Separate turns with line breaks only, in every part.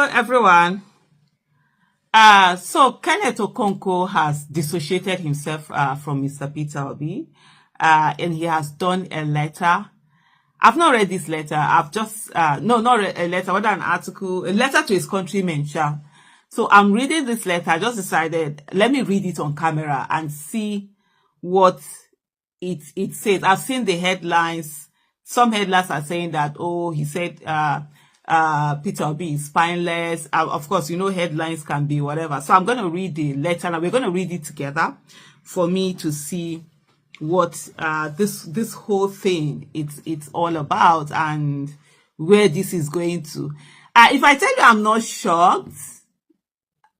Hello, everyone. So Kenneth Okonkwo has dissociated himself from Mr. Peter Obi, and he has done a letter. I've not read this letter. I've just no, not read a letter, rather an article, a letter to his countrymen. Sha. So I'm reading this letter. I just decided, let me read it on camera and see what it says. I've seen the headlines. Some headlines are saying that, oh, he said Peter Obi is spineless. Of course, you know, headlines can be whatever. So I'm going to read the letter and we're going to read it together for me to see what this whole thing it's all about and where this is going to. If I tell you I'm not shocked,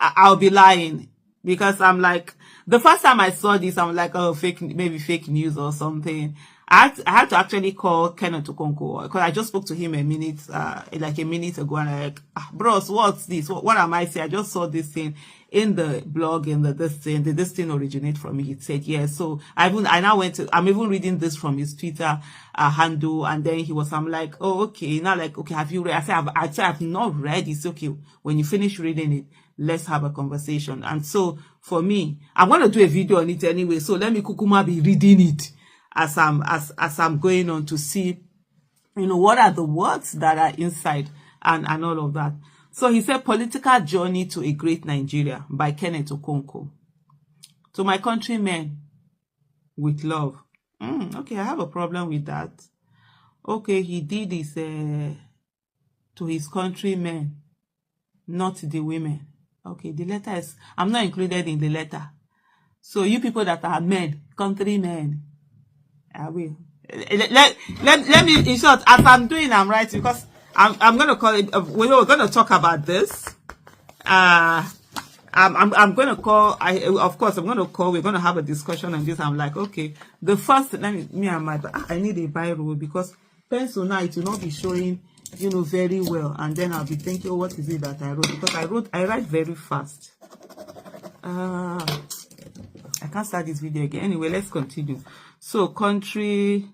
I'll be lying, because I'm like, the first time I saw this, I'm like, oh, maybe fake news or something. I had to actually call Kenneth Okonkwo because I just spoke to him like a minute ago, and I'm like, bros, what's this? What am I saying? I just saw this thing in the blog, and this thing originate from me. He said, yeah. So I'm even reading this from his Twitter handle, and then I'm like, oh, okay. Now, like, okay, have you read? I said, I've not read. It's okay. When you finish reading it, let's have a conversation. And so for me, I'm going to do a video on it anyway. So let me kukuma be reading it as I'm going on to see, you know, what are the words that are inside and all of that. So he said, Political Journey to a Great Nigeria by Kenneth Okonkwo. To my countrymen, with love. Okay, I have a problem with that. Okay, he did this to his countrymen, not the women. Okay, the letter is, I'm not included in the letter. So you people that are men, countrymen, I will. Let me, in short, as I'm doing, I'm right, because I'm going to call it, we're going to talk about this. I'm going to call, of course, we're going to have a discussion on this. I'm like, okay, the first, I need a biro, because pencil now, it will not be showing, you know, very well. And then I'll be thinking, oh, what is it that I wrote? Because I write very fast. I can't start this video again. Anyway, let's continue. So, countrymen,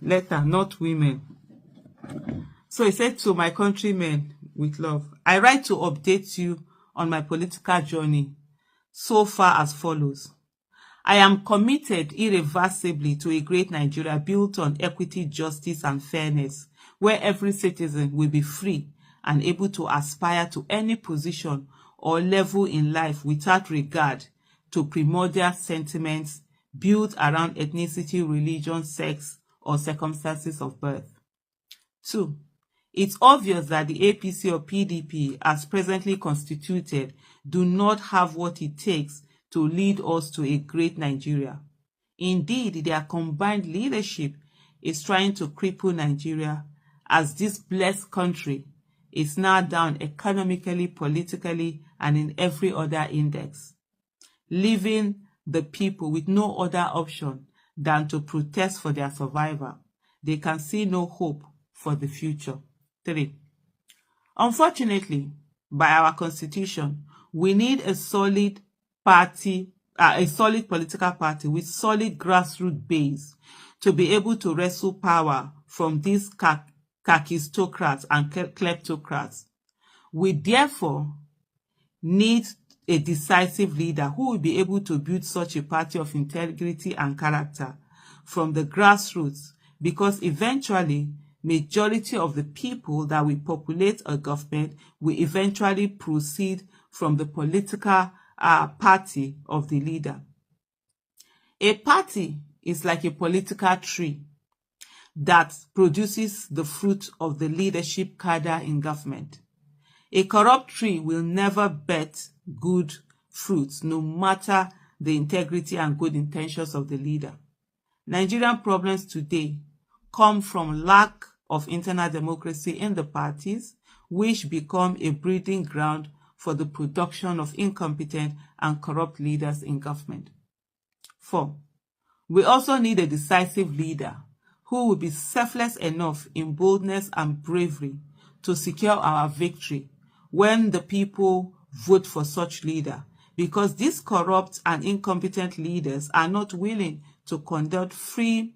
letter, not women. So he said, to my countrymen, with love, I write to update you on my political journey so far as follows. I am committed irreversibly to a great Nigeria built on equity, justice, and fairness, where every citizen will be free and able to aspire to any position or level in life without regard to primordial sentiments built around ethnicity, religion, sex, or circumstances of birth. 2. It's obvious that the APC or PDP, as presently constituted, do not have what it takes to lead us to a great Nigeria. Indeed, their combined leadership is trying to cripple Nigeria, as this blessed country is now down economically, politically, and in every other index, leaving the people with no other option than to protest for their survival. They can see no hope for the future. 3. Unfortunately, by our constitution, we need a solid political party with solid grassroots base to be able to wrestle power from these kakistocrats and kleptocrats. We therefore need a decisive leader who will be able to build such a party of integrity and character from the grassroots, because eventually majority of the people that will populate a government will eventually proceed from the political party of the leader. A party is like a political tree that produces the fruit of the leadership cadre in government. A corrupt tree will never bear good fruits, no matter the integrity and good intentions of the leader. Nigerian problems today come from lack of internal democracy in the parties, which become a breeding ground for the production of incompetent and corrupt leaders in government. 4. We also need a decisive leader who will be selfless enough in boldness and bravery to secure our victory when the people vote for such leader, because these corrupt and incompetent leaders are not willing to conduct free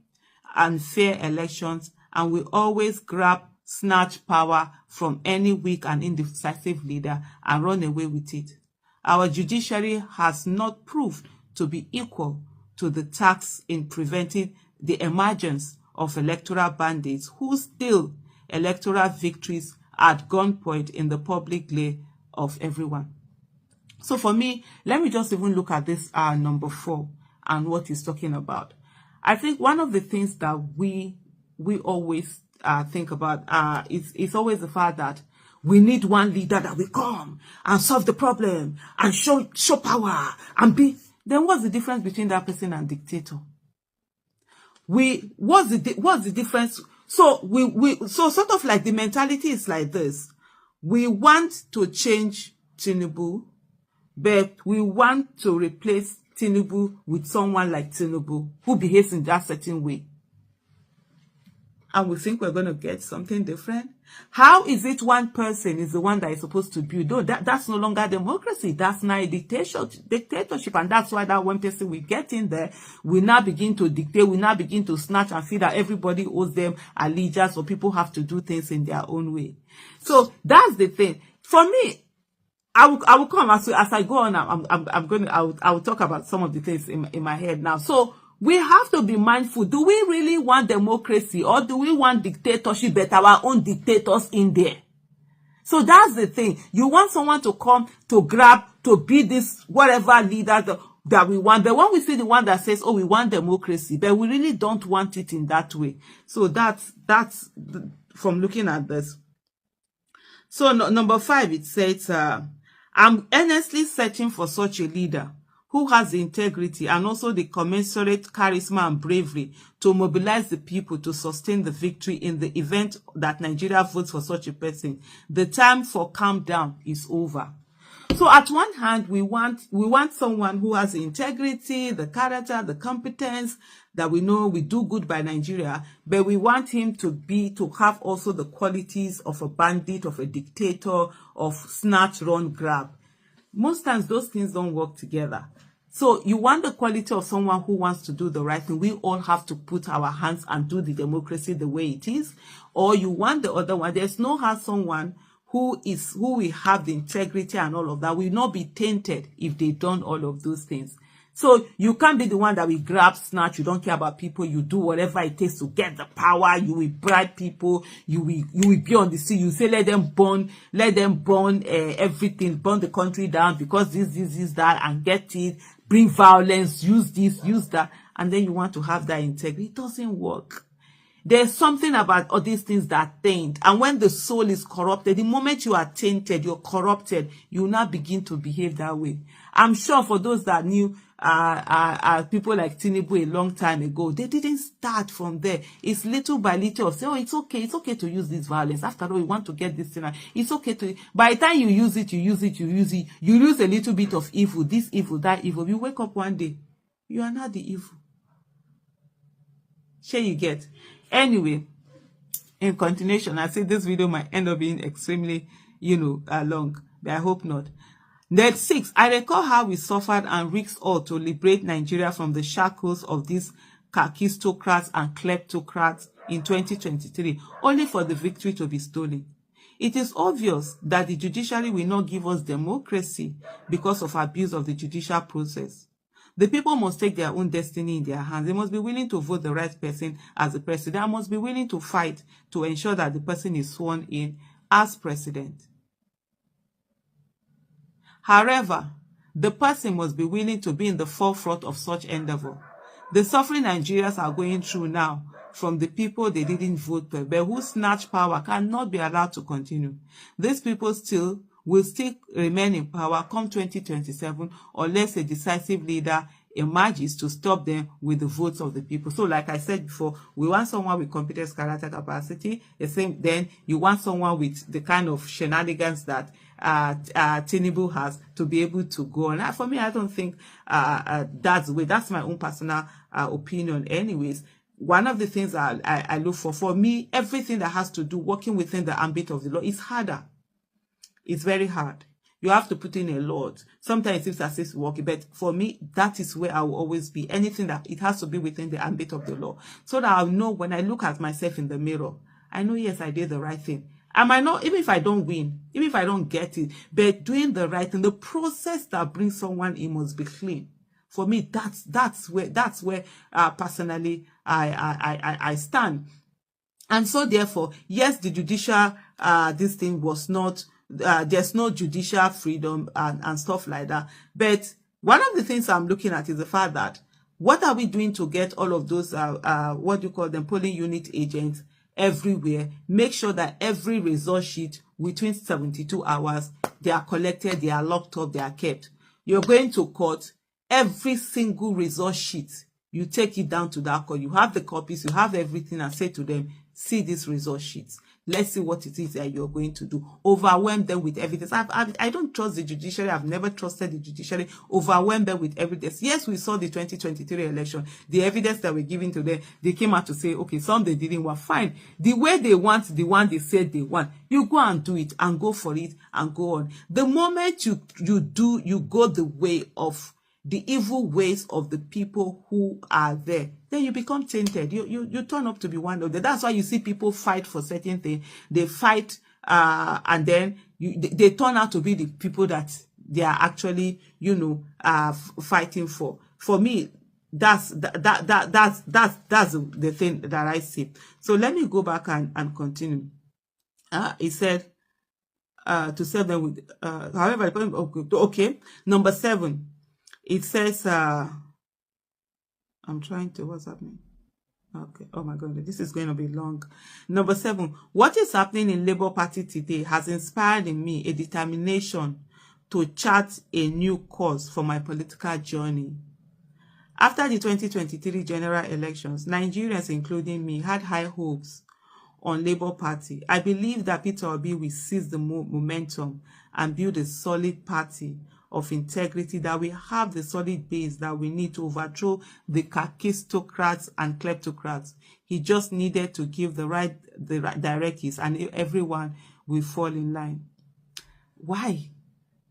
and fair elections and will always grab snatch power from any weak and indecisive leader and run away with it. Our judiciary has not proved to be equal to the task in preventing the emergence of electoral bandits who steal electoral victories at gunpoint in the public glare of everyone. So for me, let me just even look at this number 4 and what he's talking about. I think one of the things that we always think about is always the fact that we need one leader that will come and solve the problem and show power and be. Then what's the difference between that person and dictator? What's the difference? So so sort of like the mentality is like this. We want to change Tinubu, but we want to replace Tinubu with someone like Tinubu who behaves in that certain way. And we think we're going to get something different. How is it one person is the one that is supposed to build? No, that's no longer democracy. That's now a dictatorship. And that's why that one person we get in there, we now begin to dictate, we now begin to snatch and feel that everybody owes them allegiance, or people have to do things in their own way. So that's the thing. For me, I will come as I go on. I will talk about some of the things in my head now. So we have to be mindful. Do we really want democracy, or do we want dictatorship, but our own dictators in there? So that's the thing. You want someone to come to grab, to be this whatever leader that we want. But when we see the one that says, oh, we want democracy, but we really don't want it in that way. So that's from looking at this. So number 5, it says, I'm earnestly searching for such a leader who has the integrity and also the commensurate charisma and bravery to mobilize the people to sustain the victory in the event that Nigeria votes for such a person. The time for calm down is over. So at one hand, we want someone who has the integrity, the character, the competence, that we know we do good by Nigeria, but we want him to have also the qualities of a bandit, of a dictator, of snatch, run, grab. Most times those things don't work together. So you want the quality of someone who wants to do the right thing. We all have to put our hands and do the democracy the way it is. Or you want the other one. There's no how someone who will have the integrity and all of that will not be tainted if they've done all of those things. So you can't be the one that will grab, snatch, you don't care about people, you do whatever it takes to get the power, you will bribe people, you will be on the sea, you say let them burn everything, burn the country down because this, that, and get it, bring violence, use this, use that, and then you want to have that integrity. It doesn't work. There's something about all these things that taint. And when the soul is corrupted, the moment you are tainted, you're corrupted, you now begin to behave that way. I'm sure for those that knew people like Tinubu a long time ago, they didn't start from there. It's little by little. Say, oh, it's okay to use this violence. After all, we want to get this thing. It's okay to. By the time you use it, you lose a little bit of evil, this evil, that evil. You wake up one day, you are not the evil. Sure, you get. Anyway, in continuation, I say this video might end up being extremely, long, but I hope not. Net 6, I recall how we suffered and risked all to liberate Nigeria from the shackles of these kakistocrats and kleptocrats in 2023, only for the victory to be stolen. It is obvious that the judiciary will not give us democracy because of abuse of the judicial process. The people must take their own destiny in their hands. They must be willing to vote the right person as the president. They must be willing to fight to ensure that the person is sworn in as president. However, the person must be willing to be in the forefront of such endeavor. The suffering Nigerians are going through now from the people they didn't vote for, but who snatch power, cannot be allowed to continue. These people will still remain in power come 2027 unless a decisive leader emerges to stop them with the votes of the people. So like I said before, we want someone with competence, character, capacity. Then you want someone with the kind of shenanigans that Tinubu has to be able to go on. For me, I don't think that's the way. That's my own personal opinion anyways. One of the things I look for me, everything that has to do working within the ambit of the law is harder. It's very hard. You have to put in a lot. Sometimes it seems as if it's working, but for me, that is where I will always be. Anything that it has to be within the ambit of the law, so that I'll know when I look at myself in the mirror, I know, yes, I did the right thing. I might not, even if I don't win, even if I don't get it, but doing the right thing, the process that brings someone in must be clean. For me, that's where personally I stand. And so therefore, yes, the judicial this thing was not there's no judicial freedom and stuff like that. But one of the things I'm looking at is the fact that what are we doing to get all of those what do you call them, polling unit agents everywhere? Make sure that every result sheet within 72 hours they are collected, they are locked up, they are kept. You're going to court, every single result sheet, you take it down to that court. You have the copies, you have everything, and say to them, see these result sheets. Let's see what it is that you're going to do. Overwhelm them with evidence. I don't trust the judiciary. I've never trusted the judiciary. Overwhelm them with evidence. Yes, we saw the 2023 election. The evidence that we're giving to them, they came out to say, okay, some they didn't want. Fine. The way they want, the one they said they want, you go and do it and go for it and go on. The moment you go the way of the evil ways of the people who are there, then you become tainted. You turn up to be one of them. That's why you see people fight for certain things. They fight, and then they turn out to be the people that they are actually, fighting for. For me, that's the thing that I see. So let me go back and continue. He said, to serve them with, however, okay. Number 7. It says, I'm trying to, what's happening? Okay, oh my God, this is going to be long. Number 7, what is happening in Labour Party today has inspired in me a determination to chart a new course for my political journey. After the 2023 general elections, Nigerians, including me, had high hopes on Labour Party. I believe that Peter Obi will seize the momentum and build a solid party of integrity that will have the solid base that we need to overthrow the kakistocrats and kleptocrats. He just needed to give the right directives and everyone will fall in line. Why?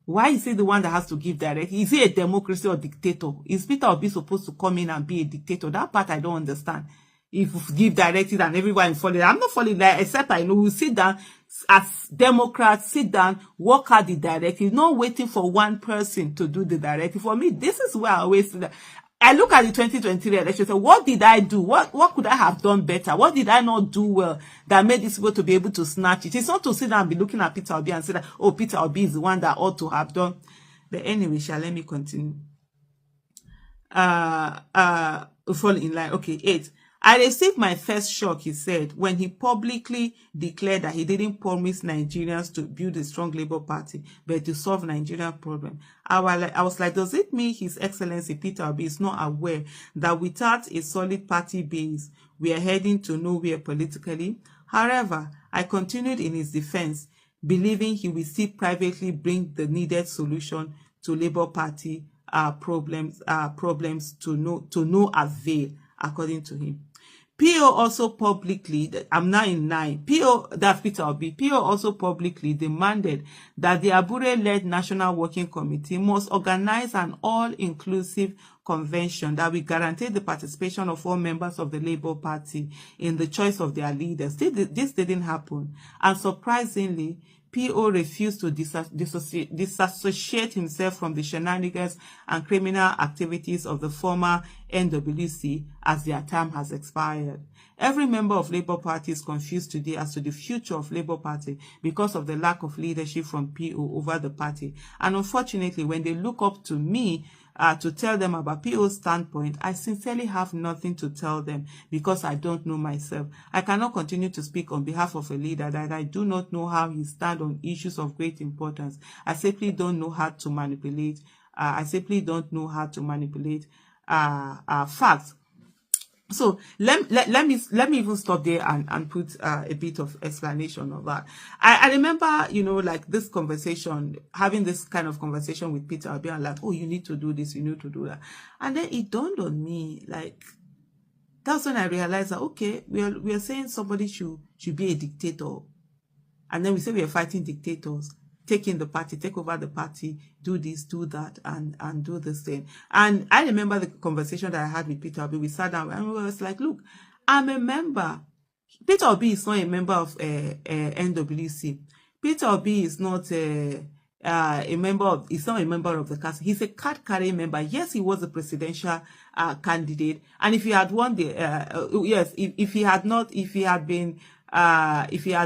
Why is he the one that has to give directives? Is he a democracy or dictator? Is Peter Obi supposed to come in and be a dictator? That part I don't understand. If you give directives and everyone is falling, I'm not falling there, except I know we sit down as Democrats, sit down, work out the directive, not waiting for one person to do the directive. For me, this is where I always see that. I look at the 2023 election and say, what did I do? What could I have done better? What did I not do well that made this people to be able to snatch it? It's not to sit down and be looking at Peter Obi and say that, oh, Peter Obi is the one that ought to have done. But anyway, let me continue. Fall in line. Okay, 8. I received my first shock, he said, when he publicly declared that he didn't promise Nigerians to build a strong Labour Party, but to solve Nigerian problem. I was like, does it mean His Excellency Peter Obi is not aware that without a solid party base, we are heading to nowhere politically? However, I continued in his defense, believing he will still privately bring the needed solution to Labour Party problems to no avail, according to him. PO also publicly, I'm now in 9, that's Peter Obi, PO also publicly demanded that the Abure-led National Working Committee must organize an all-inclusive convention that will guarantee the participation of all members of the Labour Party in the choice of their leaders. This didn't happen, and surprisingly, PO refused to disassociate himself from the shenanigans and criminal activities of the former NWC as their term has expired. Every member of Labour Party is confused today as to the future of Labour Party because of the lack of leadership from PO over the party. And unfortunately, when they look up to me to tell them about PO's standpoint, I sincerely have nothing to tell them because I don't know myself. I cannot continue to speak on behalf of a leader that I do not know how he stands on issues of great importance. I simply don't know how to manipulate. Facts. So let me even stop there and put a bit of explanation of that. I remember, like this conversation, having this kind of conversation with Peter Obi, and like, oh, you need to do this, you need to do that. And then it dawned on me, like, that's when I realized that, okay, we are saying somebody should be a dictator. And then we say we are fighting dictators. Take in the party, take over the party, do this, do that, and do this thing. And I remember the conversation that I had with Peter Obi. We sat down and we was like, look, I'm a member Peter Obi is not a member of NWC. Peter Obi is not a member of, he's not a member of the council. He's a card carrying member. Yes, he was a presidential candidate. And if he had won the, yes, if he had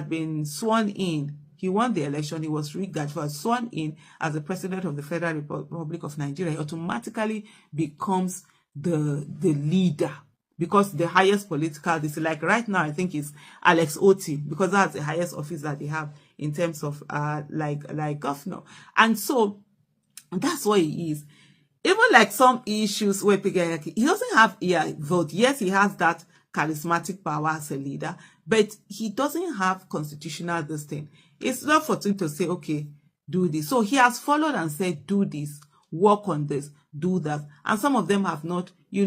been sworn in, he won the election, he was rigged, that was sworn in as the president of the Federal Republic of Nigeria, he automatically becomes the leader. Because the highest political, this like right now, I think is Alex Oti, because that's the highest office that they have in terms of like governor. And so that's what he is. Even like some issues where he doesn't have vote. Yes, he has that charismatic power as a leader, but he doesn't have constitutional this thing. It's not for him to say, okay, do this. So he has followed and said, do this, work on this, do that. And some of them have not, they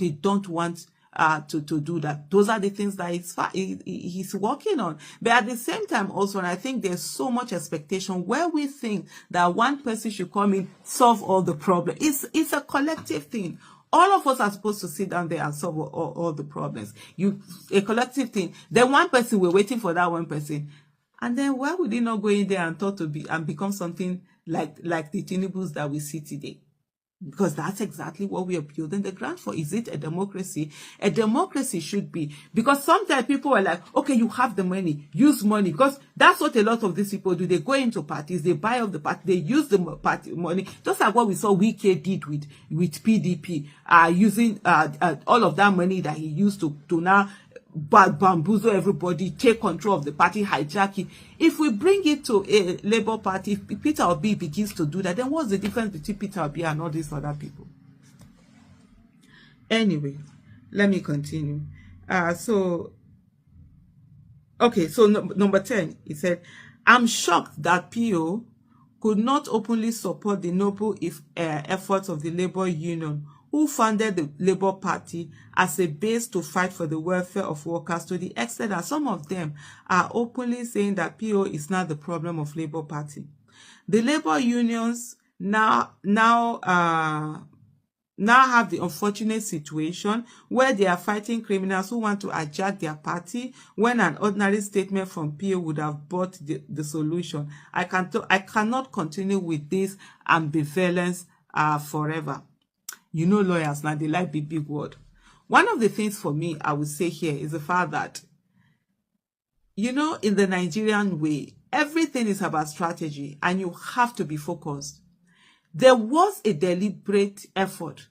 don't want to do that. Those are the things that he's working on. But at the same time also, and I think there's so much expectation where we think that one person should come in, solve all the problems. It's a collective thing. All of us are supposed to sit down there and solve all the problems. A collective thing. Then one person, we're waiting for that one person. And then why would he not go in there and thought to be and become something like the Tinubus that we see today? Because that's exactly what we are building the ground for. Is it a democracy? A democracy should be. Because sometimes people are like, okay, you have the money, use money. Because that's what a lot of these people do. They go into parties, they buy up the party, they use the party money. Just like what we saw Wike did with PDP, using all of that money that he used to now bamboozle everybody, take control of the party, hijack it. If we bring it to a Labour Party, if Peter Obi begins to do that, then what's the difference between Peter Obi and all these other people? Anyway, let me continue. So number 10, he said, I'm shocked that PO could not openly support the noble efforts of the Labour Union, who founded the Labour Party as a base to fight for the welfare of workers, to the extent that some of them are openly saying that PO is not the problem of Labour Party. The Labour unions now have the unfortunate situation where they are fighting criminals who want to hijack their party, when an ordinary statement from PO would have brought the solution. I cannot continue with this ambivalence forever. Lawyers now, they like big word. One of the things for me, I would say here, is the fact that, in the Nigerian way, everything is about strategy and you have to be focused. There was a deliberate effort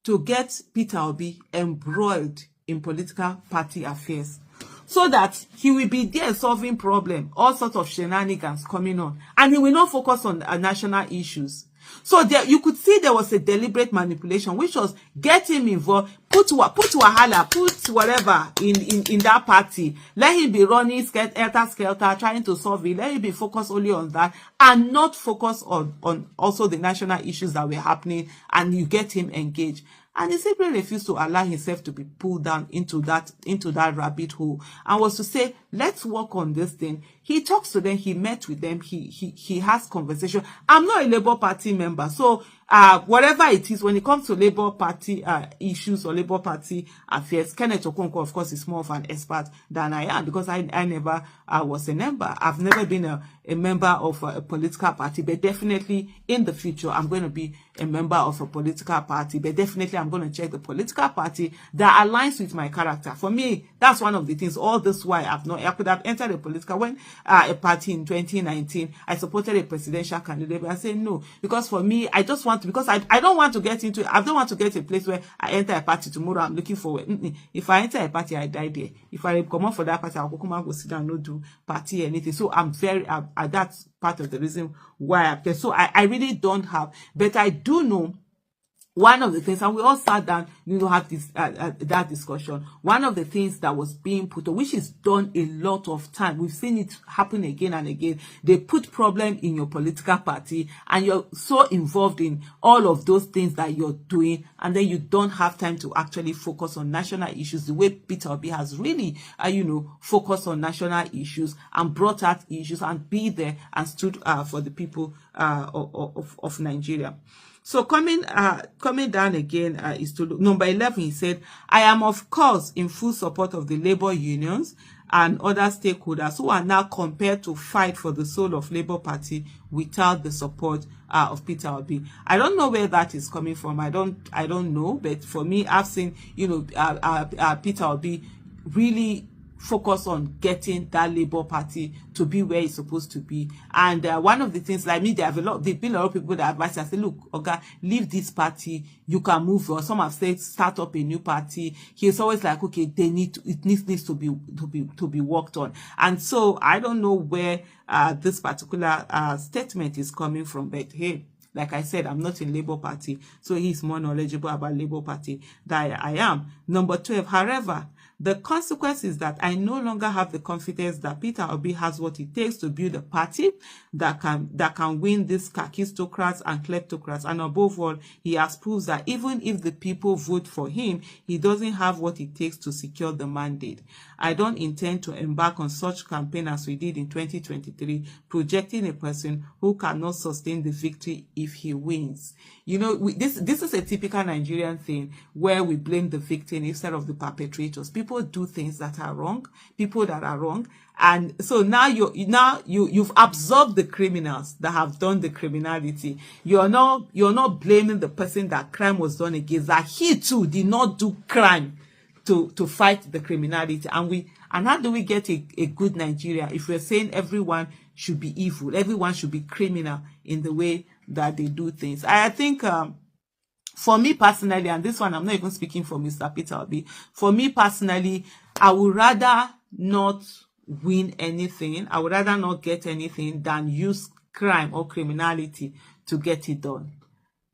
to get Peter Obi embroiled in political party affairs so that he will be there solving problems, all sorts of shenanigans coming on, and he will not focus on national issues. So there, you could see there was a deliberate manipulation, which was get him involved, put wahala, put whatever in that party. Let him be running skelter, trying to solve it. Let him be focused only on that and not focus on also the national issues that were happening, and you get him engaged. And he simply refused to allow himself to be pulled down into that rabbit hole, and was to say, let's work on this thing. He talks to them, he met with them, he has conversation. I'm not a Labour Party member, so whatever it is, when it comes to Labour Party issues or Labour Party affairs, Kenneth Okonkwo, of course, is more of an expert than I am, because I never was a member. I've never been a member of a political party, but definitely in the future, I'm going to be a member of a political party, but definitely I'm going to check the political party that aligns with my character. For me, that's one of the things. All this why I could have entered a political, when a party in 2019, I supported a presidential candidate, but I said no, because for me, I just want to, because I don't want to get into, I don't want to get to a place where I enter a party tomorrow, I'm looking forward. If I enter a party, I die there. If I come out for that party, I'll go sit down, not do party anything. So I'm very, that's part of the reason why I play. So I really don't have, but I do know one of the things, and we all sat down, have this that discussion. One of the things that was being put on, which is done a lot of time, we've seen it happen again and again. They put problem in your political party, and you're so involved in all of those things that you're doing, and then you don't have time to actually focus on national issues the way Peter Obi has really, focused on national issues and brought out issues and be there and stood for the people of Nigeria. So coming down again is to number 11. He said, I am of course in full support of the labor unions and other stakeholders who are now compelled to fight for the soul of Labour Party without the support of Peter Obi. I don't know where that is coming from. I don't know, but for me, I've seen, you know, Peter Obi really focus on getting that Labour Party to be where it's supposed to be. And one of the things, like me, there've been a lot of people that advise. I say, look, okay, leave this party, you can move on. Some have said start up a new party. He's always like, okay, it needs to be worked on. And so I don't know where this particular statement is coming from, but hey, like I said, I'm not in Labour Party, so he's more knowledgeable about Labour Party than I am. Number 12, however, the consequence is that I no longer have the confidence that Peter Obi has what it takes to build a party that can win these kakistocrats and kleptocrats. And above all, he has proved that even if the people vote for him, he doesn't have what it takes to secure the mandate. I don't intend to embark on such campaign as we did in 2023, projecting a person who cannot sustain the victory if he wins. You know, this is a typical Nigerian thing where we blame the victim instead of the perpetrators. People do things that are wrong, and so now you've absorbed the criminals that have done the criminality. You're not blaming the person that crime was done against, that he too did not do crime to fight the criminality. And how do we get a good Nigeria if we're saying everyone should be evil, everyone should be criminal in the way that they do things? I think for me personally, and this one I'm not even speaking for Mr. Peter Obi, for me personally, I would rather not win anything, I would rather not get anything than use crime or criminality to get it done.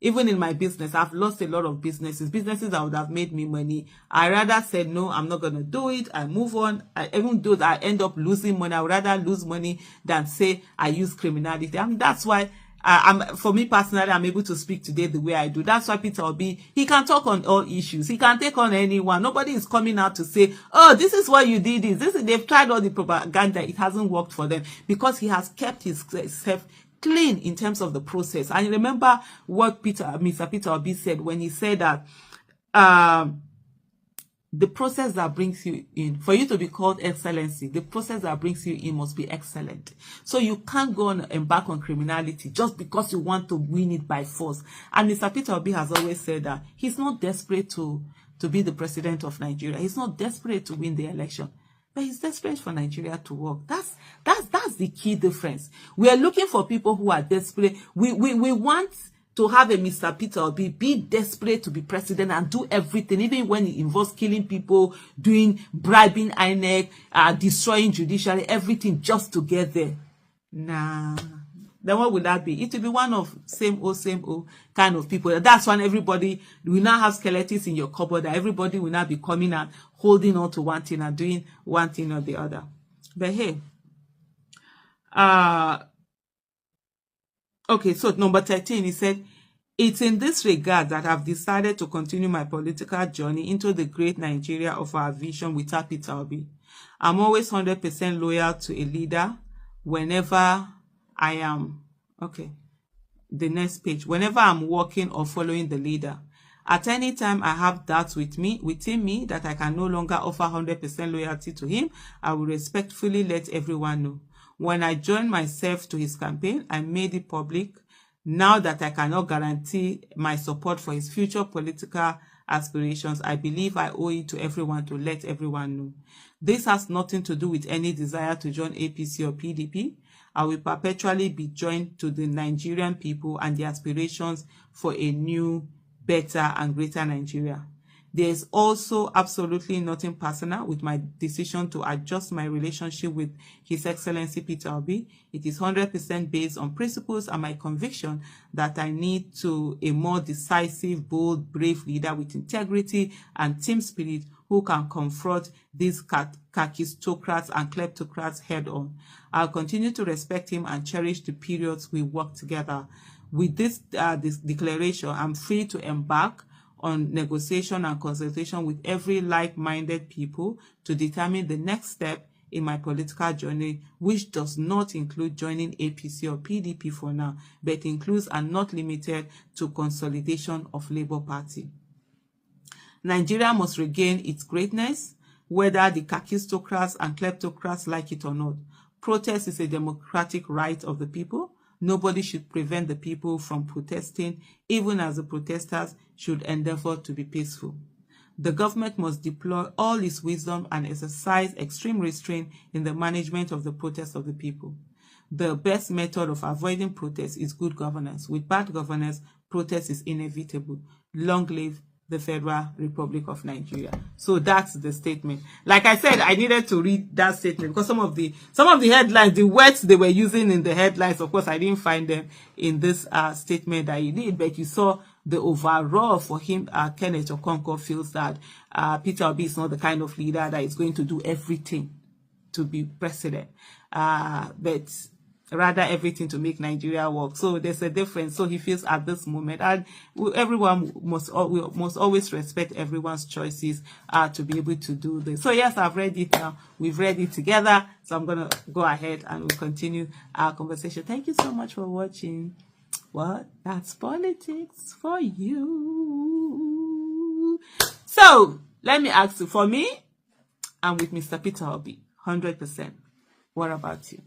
Even in my business, I've lost a lot of businesses that would have made me money. I rather said, no, I'm not going to do it. I move on. Even though I end up losing money, I would rather lose money than say I use criminality. And that's why for me personally, I'm able to speak today the way I do. That's why Peter Obi, he can talk on all issues. He can take on anyone. Nobody is coming out to say, oh, this is why you did this. They've tried all the propaganda. It hasn't worked for them because he has kept himself clean in terms of the process. And remember what Mr. Peter Obi said when he said that the process that brings you in, for you to be called excellency, the process that brings you in must be excellent. So you can't go and embark on criminality just because you want to win it by force. And Mr. Peter Obi has always said that he's not desperate to be the president of Nigeria. He's not desperate to win the election. But he's desperate for Nigeria to work. That's the key difference. We are looking for people who are desperate. We want to have a Mr. Peter Obi be desperate to be president and do everything, even when it involves killing people, bribing INEC, destroying judiciary, everything just to get there. Nah. Then what would that be? It will be one of same old kind of people. That's when everybody will now have skeletons in your cupboard. Everybody will now be coming and holding on to one thing and doing one thing or the other. But hey, okay, so number 13, he said, it's in this regard that I've decided to continue my political journey into the great Nigeria of our vision without Peter Obi. I'm always 100% loyal to a leader whenever I am, okay, the next page, whenever I'm working or following the leader. At any time I have doubts within me that I can no longer offer 100% loyalty to him, I will respectfully let everyone know. When I joined myself to his campaign, I made it public. Now that I cannot guarantee my support for his future political aspirations, I believe I owe it to everyone to let everyone know. This has nothing to do with any desire to join APC or PDP. I will perpetually be joined to the Nigerian people and the aspirations for a new, better and greater Nigeria. There is also absolutely nothing personal with my decision to adjust my relationship with His Excellency Peter Obi. It is 100% based on principles and my conviction that I need a more decisive, bold, brave leader with integrity and team spirit who can confront these kakistocrats and kleptocrats head on. I'll continue to respect him and cherish the periods we work together. With this declaration, I'm free to embark on negotiation and consultation with every like-minded people to determine the next step in my political journey, which does not include joining APC or PDP for now, but includes and not limited to consolidation of Labour Party. Nigeria must regain its greatness, whether the kakistocrats and kleptocrats like it or not. Protest is a democratic right of the people. Nobody should prevent the people from protesting, even as the protesters should endeavor to be peaceful. The government must deploy all its wisdom and exercise extreme restraint in the management of the protests of the people. The best method of avoiding protest is good governance. With bad governance, protest is inevitable. Long live the Federal Republic of Nigeria. So that's the statement. Like I said, I needed to read that statement because some of the headlines, the words they were using in the headlines, of course, I didn't find them in this statement that he did, but you saw the overall for him. Kenneth Okonkwo feels that Peter Obi is not the kind of leader that is going to do everything to be president, but rather everything to make Nigeria work. So there's a difference. So he feels at this moment, and everyone must always respect everyone's choices to be able to do this. So yes, I've read it now. We've read it together. So I'm gonna go ahead and we'll continue our conversation. Thank you so much for watching. What? That's politics for you. So let me ask you, for me, I'm with Mr. Peter Obi, 100%. What about you?